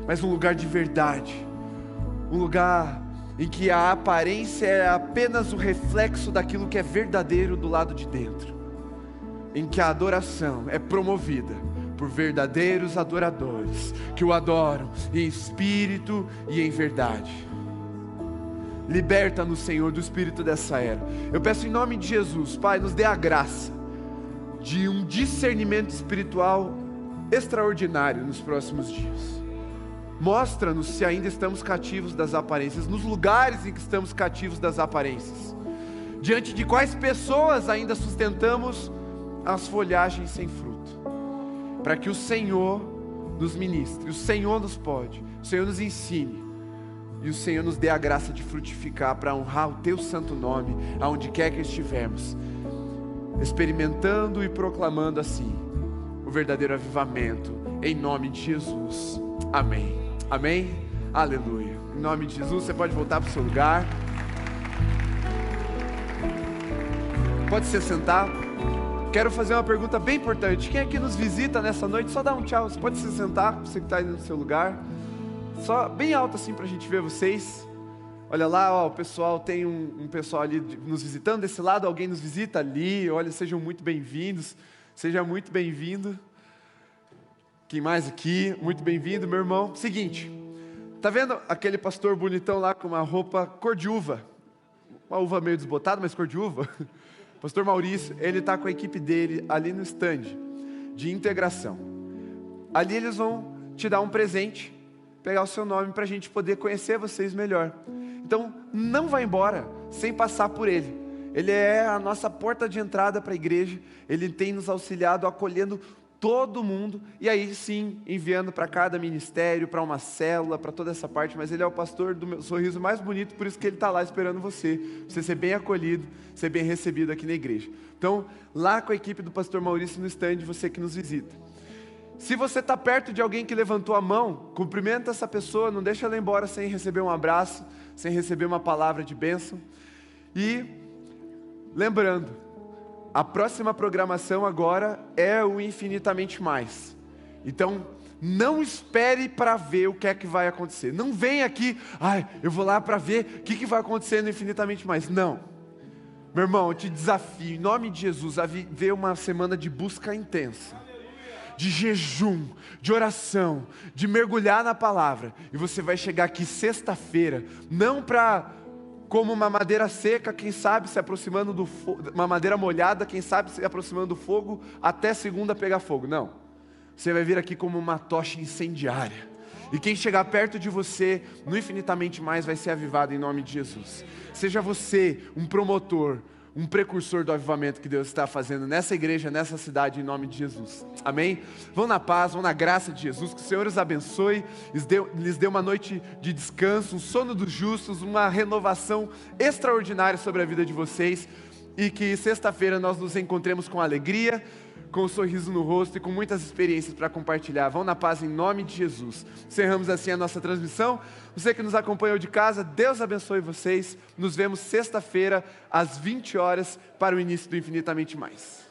mas um lugar de verdade, um lugar em que a aparência é apenas o reflexo daquilo que é verdadeiro do lado de dentro, em que a adoração é promovida por verdadeiros adoradores, que o adoram em espírito e em verdade. Liberta-nos, Senhor, do espírito dessa era. Eu peço em nome de Jesus, Pai, nos dê a graça de um discernimento espiritual extraordinário nos próximos dias. Mostra-nos se ainda estamos cativos das aparências, nos lugares em que estamos cativos das aparências, diante de quais pessoas ainda sustentamos as folhagens sem fruto, para que o Senhor nos ministre, o Senhor nos pode, o Senhor nos ensine, e o Senhor nos dê a graça de frutificar para honrar o Teu santo nome, aonde quer que estivermos, experimentando e proclamando assim o verdadeiro avivamento, em nome de Jesus, amém. Amém? Aleluia. Em nome de Jesus, você pode voltar para o seu lugar. Pode se sentar. Quero fazer uma pergunta bem importante. Quem aqui nos visita nessa noite, só dá um tchau. Você pode se sentar, você que está aí no seu lugar. Só bem alto assim para a gente ver vocês. Olha lá, ó, o pessoal, tem um pessoal ali nos visitando. Desse lado alguém nos visita ali. Olha, sejam muito bem-vindos. Seja muito bem-vindo. Quem mais aqui? Muito bem-vindo, meu irmão. Seguinte, tá vendo aquele pastor bonitão lá com uma roupa cor de uva? Uma uva meio desbotada, mas cor de uva. Pastor Maurício, ele tá com a equipe dele ali no stand de integração. Ali eles vão te dar um presente, pegar o seu nome para a gente poder conhecer vocês melhor. Então, não vá embora sem passar por ele. Ele é a nossa porta de entrada para a igreja. Ele tem nos auxiliado, acolhendo todo mundo, e aí sim, enviando para cada ministério, para uma célula, para toda essa parte, mas ele é o pastor do meu sorriso mais bonito, por isso que ele está lá esperando você ser bem acolhido, ser bem recebido aqui na igreja. Então, lá com a equipe do pastor Maurício no stand, você que nos visita. Se você está perto de alguém que levantou a mão, cumprimenta essa pessoa, não deixa ela embora sem receber um abraço, sem receber uma palavra de bênção. E lembrando, a próxima programação agora é o Infinitamente Mais. Então, não espere para ver o que é que vai acontecer. Não vem aqui, eu vou lá para ver o que vai acontecer no Infinitamente Mais. Não. Meu irmão, eu te desafio, em nome de Jesus, a viver uma semana de busca intensa, de jejum, de oração, de mergulhar na palavra. E você vai chegar aqui sexta-feira, não para, como uma madeira seca, quem sabe se aproximando do fogo, uma madeira molhada, quem sabe se aproximando do fogo, até segunda pegar fogo. Não. Você vai vir aqui como uma tocha incendiária. E quem chegar perto de você, no Infinitamente Mais, vai ser avivado em nome de Jesus. Seja você um promotor, um precursor do avivamento que Deus está fazendo nessa igreja, nessa cidade, em nome de Jesus. Amém? Vão na paz, vão na graça de Jesus, que o Senhor os abençoe, lhes dê uma noite de descanso, um sono dos justos, uma renovação extraordinária sobre a vida de vocês, e que sexta-feira nós nos encontremos com alegria, com um sorriso no rosto e com muitas experiências para compartilhar. Vão na paz em nome de Jesus. Encerramos assim a nossa transmissão. Você que nos acompanhou de casa, Deus abençoe vocês. Nos vemos sexta-feira às 20 horas para o início do Infinitamente Mais.